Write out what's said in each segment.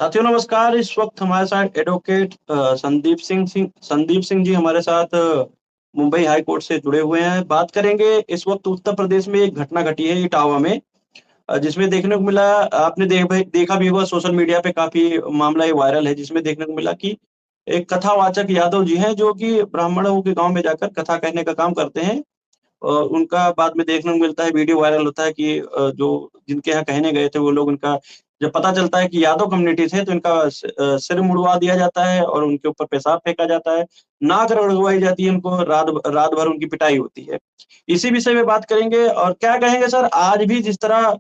साथियों नमस्कार। इस वक्त हमारे साथ एडवोकेट संदीप सिंह जी हमारे साथ मुंबई हाई कोर्ट से जुड़े हुए हैं। बात करेंगे इस वक्त उत्तर प्रदेश में एक घटना घटी है इटावा में, जिसमें देखने को मिला, आपने देखा भी होगा सोशल मीडिया पे काफ़ी मामला ये वायरल है, जिसमें देखने को मिला कि एक कथावाचक यादव जी हैं जो कि ब्राह्मणों के गाँव में जाकर कथा कहने का काम करते हैं। उनका बाद में देखने को मिलता है, वीडियो वायरल होता है कि जो जिनके यहाँ कहने गए थे वो लोग, उनका जब पता चलता है कि यादव कम्युनिटी से, तो इनका सिर मुड़वा दिया जाता है और उनके ऊपर पेशाब फेंका जाता है, नाक रगड़वाई जाती है, उनको रात रात भर उनकी पिटाई होती है। इसी विषय में बात करेंगे और क्या कहेंगे सर, आज भी जिस तरह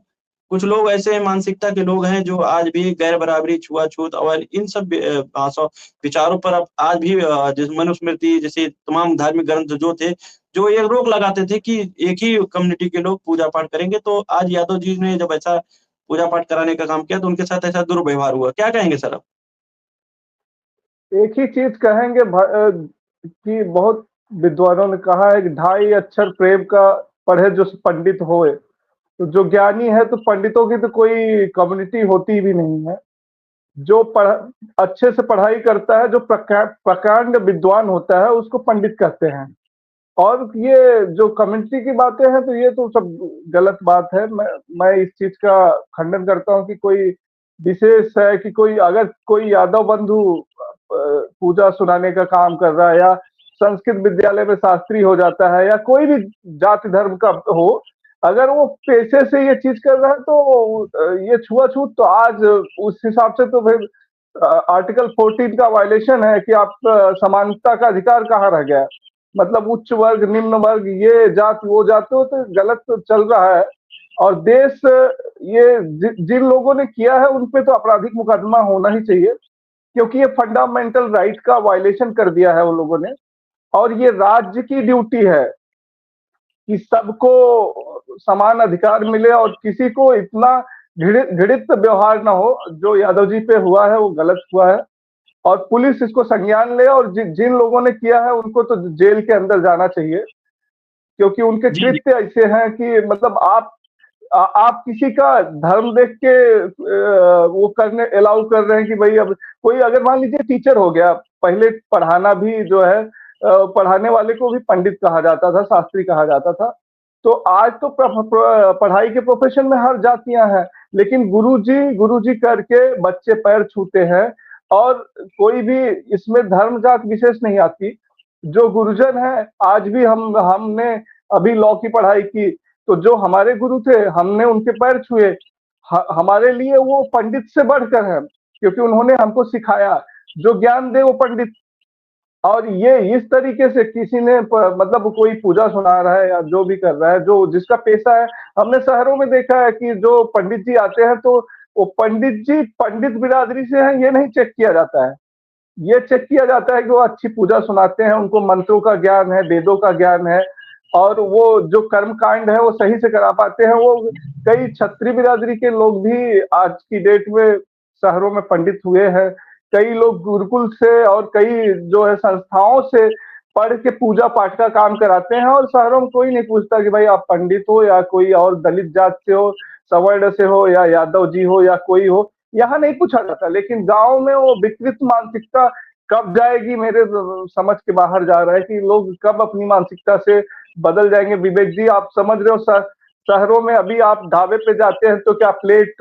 कुछ लोग ऐसे मानसिकता के लोग हैं जो आज भी गैर बराबरी, छुआ-छूत और इन सब विचारों पर अब आज भी जिस मनुस्मृति जैसे तमाम धार्मिक ग्रंथ जो थे, जो ये रोक लगाते थे कि एक ही कम्युनिटी के लोग पूजा-पाठ करेंगे, तो आज यादव जी ने जब ऐसा पूजा-पाठ कराने का काम किया, तो उनके साथ ऐसा दुर्व्यवहार हुआ। क्या कहेंगे सर आप? एक ही चीज कहेंगे कि बहुत विद्वानों ने कहा है कि ढाई अक्षर प्रेम का पढ़े जो पंडित होए। तो जो ज्ञानी है तो पंडितों की तो कोई कम्युनिटी होती भी नहीं है। जो पढ़ अच्छे से पढ़ाई करता है, जो प्रकांड विद्वान होता है उसको पंडित कहते हैं। और ये जो कम्युनिटी की बातें हैं तो ये तो सब गलत बात है। मैं इस चीज का खंडन करता हूँ कि कोई विशेष है कि कोई अगर कोई यादव बंधु पूजा सुनाने का काम कर रहा है या संस्कृत विद्यालय में शास्त्री हो जाता है या कोई भी जाति धर्म का हो, अगर वो पेशे से ये चीज कर रहा है तो ये छुआछूत तो आज उस हिसाब से तो फिर आर्टिकल 14 का वायलेशन है कि आप समानता का अधिकार कहाँ रह गया। मतलब उच्च वर्ग निम्न वर्ग ये जात वो जात तो गलत तो चल रहा है। और देश ये जिन लोगों ने किया है उन पे तो आपराधिक मुकदमा होना ही चाहिए, क्योंकि ये फंडामेंटल राइट का वायलेशन कर दिया है उन लोगों ने। और ये राज्य की ड्यूटी है कि सबको समान अधिकार मिले और किसी को इतना घृणित व्यवहार ना हो। जो यादव जी पे हुआ है वो गलत हुआ है और पुलिस इसको संज्ञान ले और जिन लोगों ने किया है उनको तो जेल के अंदर जाना चाहिए, क्योंकि उनके जी, जी। कृत्य ऐसे हैं कि मतलब आप किसी का धर्म देख के वो करने अलाउ कर रहे हैं कि भाई अब कोई अगर मान लीजिए टीचर हो गया। पहले पढ़ाना भी जो है पढ़ाने वाले को भी पंडित कहा जाता था, शास्त्री कहा जाता था। तो आज तो पढ़ाई के प्रोफेशन में हर जातियां हैं, लेकिन गुरुजी करके बच्चे पैर छूते हैं। और कोई भी इसमें धर्म जात विशेष नहीं आती। जो गुरुजन है, आज भी हमने अभी लॉ की पढ़ाई की तो जो हमारे गुरु थे हमने उनके पैर छुए। हमारे लिए वो पंडित से बढ़कर है, क्योंकि उन्होंने हमको सिखाया। जो ज्ञान दे वो पंडित। और ये इस तरीके से किसी ने मतलब कोई पूजा सुना रहा है या जो भी कर रहा है, जो जिसका पेशा है। हमने शहरों में देखा है कि जो पंडित जी आते हैं तो वो पंडित जी पंडित बिरादरी से हैं ये नहीं चेक किया जाता है। ये चेक किया जाता है कि वो अच्छी पूजा सुनाते हैं, उनको मंत्रों का ज्ञान है, वेदों का ज्ञान है और वो जो कर्म कांड है वो सही से करा पाते हैं। वो कई क्षत्रिय बिरादरी के लोग भी आज की डेट में शहरों में पंडित हुए हैं। कई लोग गुरुकुल से और कई जो है संस्थाओं से पढ़ के पूजा पाठ का काम कराते हैं और शहरों में कोई नहीं पूछता कि भाई आप पंडित हो या कोई और दलित जात से हो, सवर्ण से हो या यादव जी हो या कोई हो। यहाँ नहीं पूछा जाता, लेकिन गांव में वो विकृत मानसिकता कब जाएगी मेरे समझ के बाहर जा रहा है कि लोग कब अपनी मानसिकता से बदल जाएंगे। विवेक जी आप समझ रहे हो, शहरों में अभी आप ढाबे पे जाते हैं तो क्या प्लेट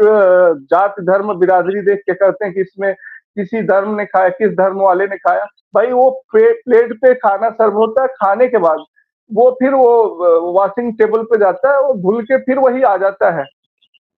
जात धर्म बिरादरी देख के करते हैं कि इसमें किसी धर्म ने खाया, किस धर्म वाले ने खाया। भाई वो प्लेट पे खाना सर्व होता है, खाने के बाद वो फिर वो वॉशिंग टेबल पे जाता है, वो धुल के फिर वही आ जाता है।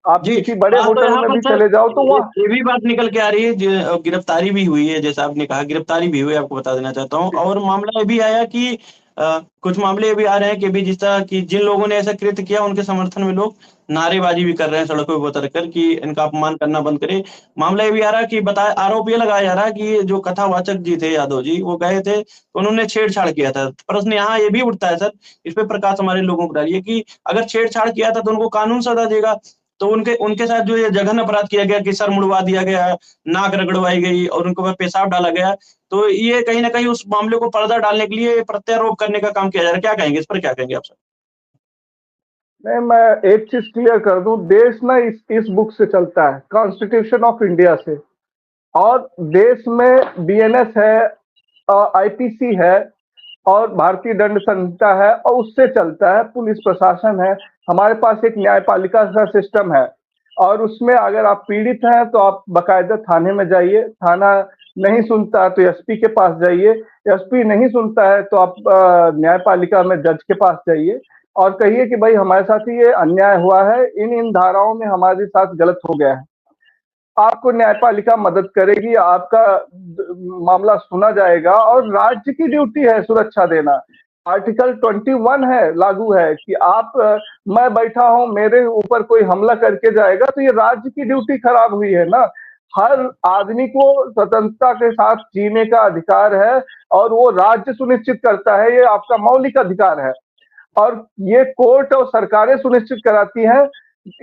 आप जी, किसी बड़े तो होटल यहाँ में पर भी सर चले जाओ तो वह ये भी बात निकल के आ रही है, गिरफ्तारी भी हुई है, जैसा आपने कहा गिरफ्तारी भी हुई है, आपको बता देना चाहता हूँ। और मामला ये भी आया कि कुछ मामले ये भी आ रहे हैं कि अभी जिस तरह की जिन लोगों ने ऐसा कृत्य किया, उनके समर्थन में लोग नारेबाज़ी भी कर रहे हैं सड़कों पे उतर कर कि इनका अपमान करना बंद करें। मामला ये भी आ रहा है कि आरोप ये लगाया जा रहा है कि ये जो कथावाचक जी थे यादव जी, वो गए थे, तो उन्होंने छेड़छाड़ किया था। प्रश्न यहाँ ये भी उठता है सर, इस पे प्रकाश हमारे लोगों को डालिए कि अगर छेड़छाड़ किया था, तो उनको कानून सजा देगा। तो उनके उनके साथ जो ये जघन्य अपराध किया गया कि सर मुड़वा दिया गया, नाक रगड़वाई गई और उनके ऊपर पेशाब डाला गया, तो ये कहीं न कहीं उस मामले को पर्दा डालने के लिए प्रत्यारोप करने का काम किया जा रहा है। क्या कहेंगे इस पर, क्या कहेंगे आप सर? नहीं, मैं एक चीज क्लियर कर दूं, देश ना इस बुक से चलता है, कॉन्स्टिट्यूशन ऑफ इंडिया से। और देश में बीएनएस है, आईपीसी है और भारतीय दंड संहिता है और उससे चलता है, पुलिस प्रशासन है, हमारे पास एक न्यायपालिका का सिस्टम है। और उसमें अगर आप पीड़ित हैं तो आप बकायदा थाने में जाइए, थाना नहीं सुनता है तो एसपी के पास जाइए, एसपी नहीं सुनता है तो आप न्यायपालिका में जज के पास जाइए और कहिए कि भाई हमारे साथ ये अन्याय हुआ है, इन इन धाराओं में हमारे साथ गलत हो गया है। आपको न्यायपालिका मदद करेगी, आपका मामला सुना जाएगा और राज्य की ड्यूटी है सुरक्षा देना। आर्टिकल 21 है, लागू है कि आप मैं बैठा हूं, मेरे ऊपर कोई हमला करके जाएगा तो ये राज्य की ड्यूटी खराब हुई है ना। हर आदमी को स्वतंत्रता के साथ जीने का अधिकार है और वो राज्य सुनिश्चित करता है, ये आपका मौलिक अधिकार है और ये कोर्ट और सरकारें सुनिश्चित कराती हैं।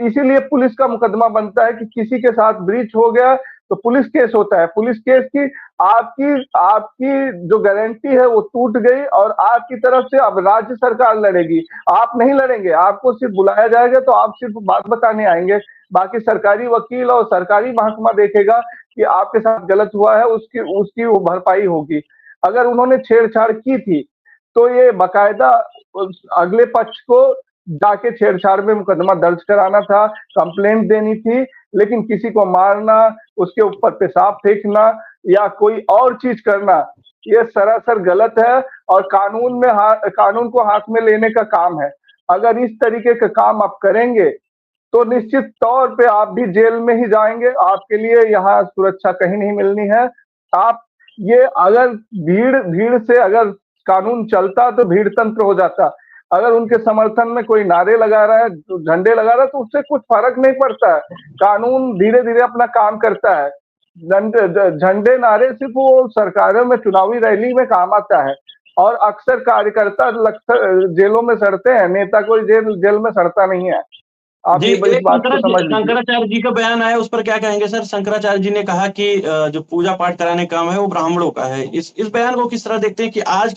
इसीलिए पुलिस का मुकदमा बनता है कि किसी के साथ ब्रीच हो गया तो पुलिस केस होता है। पुलिस केस की आपकी आपकी जो गारंटी है वो टूट गई और आपकी तरफ से अब राज्य सरकार लड़ेगी, आप नहीं लड़ेंगे। आपको सिर्फ बुलाया जाएगा तो आप सिर्फ बात बताने आएंगे, बाकी सरकारी वकील और सरकारी महकमा देखेगा कि आपके साथ गलत हुआ है, उसकी उसकी वो भरपाई होगी। अगर उन्होंने छेड़छाड़ की थी तो ये बाकायदा अगले पक्ष को जाके छेड़छाड़ में मुकदमा दर्ज कराना था, कंप्लेंट देनी थी, लेकिन किसी को मारना, उसके ऊपर पेशाब फेंकना या कोई और चीज करना, ये सरासर गलत है और कानून को हाथ में लेने का काम है। अगर इस तरीके का काम आप करेंगे तो निश्चित तौर पे आप भी जेल में ही जाएंगे, आपके लिए यहाँ सुरक्षा कहीं नहीं मिलनी है। आप ये अगर भीड़ भीड़ से अगर कानून चलता तो भीड़ तंत्र हो जाता। अगर उनके समर्थन में कोई नारे लगा रहा है, झंडे लगा रहा है तो उससे कुछ फर्क नहीं पड़ता है, कानून धीरे धीरे अपना काम करता है। झंडे नारे सिर्फ वो सरकारों में चुनावी रैली में काम आता है और अक्सर कार्यकर्ता जेलों में सड़ते हैं, नेता कोई जेल में सड़ता नहीं है। आप जी, ये इस एक बात को समझ लीजिए। शंकराचार्य जी का बयान आया, उस पर क्या कहेंगे सर? शंकराचार्य जी ने कहा कि जो पूजा पाठ कराने का काम है वो ब्राह्मणों का है। इस बयान को किस तरह देखते हैं कि आज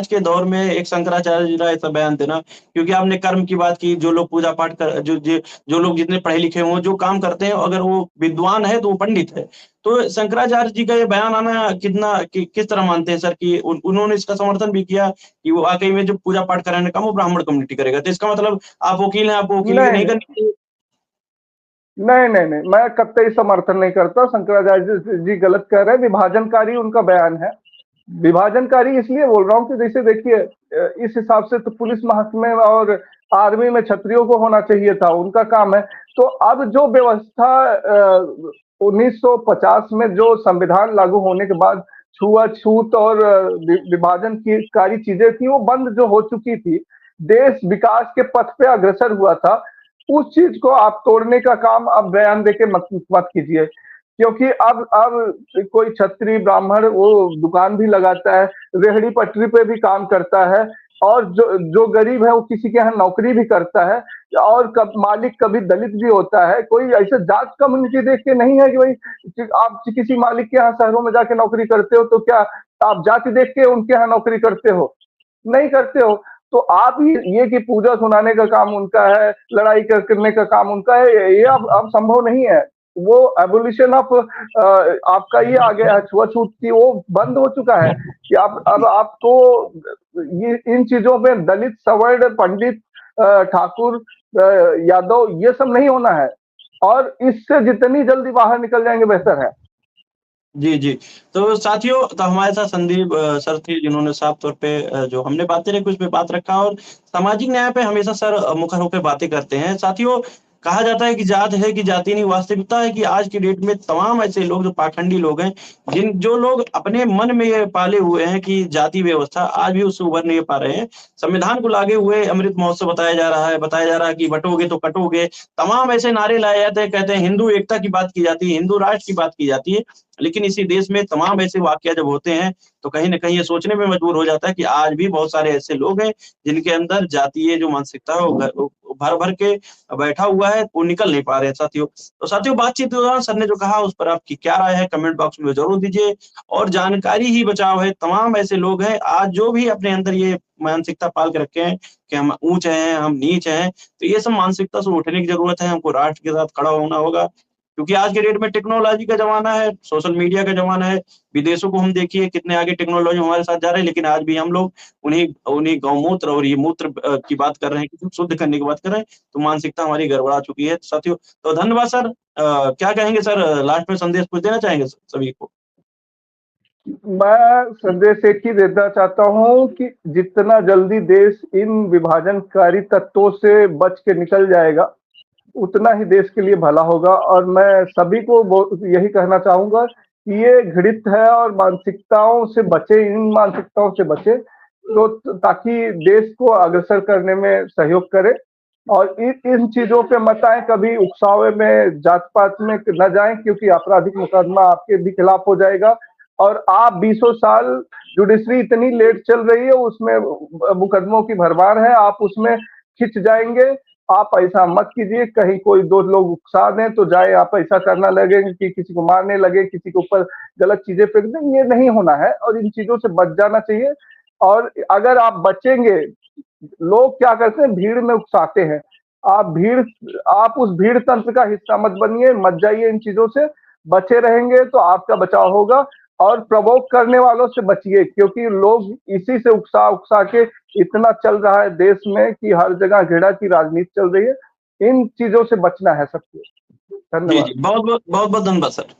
के दौर में एक शंकराचार्य जी का ऐसा बयान देना? क्योंकि आपने कर्म की बात की, जो लोग पूजा पाठ कर जो लोग जितने पढ़े लिखे हों, जो काम करते हैं, अगर वो विद्वान है तो वो पंडित है। तो शंकराचार्य जी का ये बयान आना किस तरह मानते हैं सर कि उन्होंने इसका समर्थन भी किया कि वो वाकई में जो पूजा पाठ कराने का काम वो ब्राह्मण कम्युनिटी करेगा? तो इसका मतलब आप वकील हैं, आपको वकीलगी नहीं नहीं नहीं करनी चाहिए? नहीं नहीं नहीं, मैं कतई समर्थन नहीं करता। शंकराचार्य जी गलत कह रहे हैं, विभाजनकारी उनका बयान है। विभाजनकारी इसलिए बोल रहा हूँ कि जैसे देखिए, इस हिसाब से तो पुलिस महकमे और आर्मी में क्षत्रियों को होना चाहिए था, उनका काम है। तो अब जो व्यवस्था 1950 में जो संविधान लागू होने के बाद छुआछूत और विभाजन की कारी चीजें थी वो बंद जो हो चुकी थी, देश विकास के पथ पे अग्रसर हुआ था, उस चीज को आप तोड़ने का काम अब बयान देके मत कीजिए। क्योंकि अब कोई क्षत्रिय ब्राह्मण वो दुकान भी लगाता है, रेहड़ी पटरी पे भी काम करता है और जो गरीब है वो किसी के यहाँ नौकरी भी करता है और मालिक कभी दलित भी होता है। कोई ऐसे जात कम्युनिटी देख के नहीं है कि भाई आप किसी मालिक के यहाँ शहरों में जाके नौकरी करते हो तो क्या आप जाति देख के उनके यहाँ नौकरी करते हो? नहीं करते हो। तो आप ये कि पूजा सुनाने का काम उनका है, लड़ाई करने का काम उनका है, ये अब संभव नहीं है। वो एबोलिशन ऑफ आपका ये आ गया है, छुआछूत की वो बंद हो चुका है कि अब आपको ये इन चीजों में दलित, सवर्ण, पंडित, ठाकुर, यादव ये सब नहीं होना है और इससे जितनी जल्दी बाहर निकल जाएंगे बेहतर है। जी, जी। तो साथियों, तो हमारे साथ संदीप सर थे, जिन्होंने साफ तौर पे जो हमने बातें रखी उस पे बात रखा और सामाजिक न्याय पे हमेशा सर मुखर होके बातें करते हैं। साथियों, कहा जाता है कि जात है कि जाति नहीं, वास्तविकता है कि आज की डेट में तमाम ऐसे लोग जो पाखंडी लोग हैं, जो लोग अपने मन में ये पाले हुए हैं कि जाति व्यवस्था, आज भी उससे उभर नहीं पा रहे हैं। संविधान को लागे हुए अमृत महोत्सव बताया जा रहा है कि बटोगे तो कटोगे। तमाम ऐसे नारे लाए जाते हैं, कहते हैं हिंदू एकता की बात की जाती है, हिंदू राष्ट्र की बात की जाती है। लेकिन इसी देश में तमाम ऐसे वाकया जब होते हैं तो कहीं न कहीं ये सोचने में मजबूर हो जाता है कि आज भी बहुत सारे ऐसे लोग हैं जिनके अंदर जातीय जो मानसिकता है वो भर-भर के बैठा हुआ है, वो निकल नहीं पा रहे हैं साथियों। तो साथियों, बातचीत के दौरान सर ने जो कहा उस पर आपकी क्या राय है कमेंट बॉक्स में ज़रूर दीजिए और जानकारी ही बचाव है। तमाम ऐसे लोग हैं आज जो भी अपने अंदर ये मानसिकता पाल के रखे हैं कि हम ऊँच हैं, हम नीच हैं, तो ये सब मानसिकता से उठने की ज़रूरत है, हमको राष्ट्र के साथ खड़ा होना होगा। क्योंकि आज के डेट में टेक्नोलॉजी का जमाना है, सोशल मीडिया का जमाना है। विदेशों को हम देखिए कितने आगे टेक्नोलॉजी हमारे साथ जा रहे हैं, लेकिन आज भी हम लोग उन्हीं उन्हीं गौमूत्र और ये मूत्र की बात कर रहे हैं, कि शुद्ध करने की बात कर रहे हैं, तो मानसिकता हमारी गड़बड़ा चुकी है साथियों। तो धन्यवाद सर। क्या कहेंगे सर, लास्ट में संदेश कुछ देना चाहेंगे सभी को? मैं संदेश एक ही देना चाहता हूँ कि जितना जल्दी देश इन विभाजनकारी तत्वों से बच के निकल जाएगा, उतना ही देश के लिए भला होगा। और मैं सभी को यही कहना चाहूंगा कि ये घृत है और मानसिकताओं से बचे, इन मानसिकताओं से बचे, तो ताकि देश को अग्रसर करने में सहयोग करे। और इन चीजों पे मत आए, कभी उकसावे में, जात पात में न जाएं, क्योंकि आपराधिक मुकदमा आपके भी खिलाफ हो जाएगा। और आप 20 साल जुडिशरी इतनी लेट चल रही है, उसमें मुकदमों की भरमार है, आप उसमें खिंच जाएंगे। आप ऐसा मत कीजिए, कहीं कोई दो लोग उकसा दें तो जाए आप ऐसा करना लगे कि किसी को मारने लगे, किसी के ऊपर गलत चीजें फेंक दें। ये नहीं होना है और इन चीजों से बच जाना चाहिए। और अगर आप बचेंगे, लोग क्या करते हैं, भीड़ में उकसाते हैं। आप उस भीड़ तंत्र का हिस्सा मत बनिए, मत जाइए इन चीजों से। बचे रहेंगे तो आपका बचाव होगा। और प्रवोक करने वालों से बचिए, क्योंकि लोग इसी से उकसा उकसा के इतना चल रहा है देश में कि हर जगह घृणा की राजनीति चल रही है। इन चीजों से बचना है सबको। जी धन्यवाद। जी, बहुत बहुत धन्यवाद सर।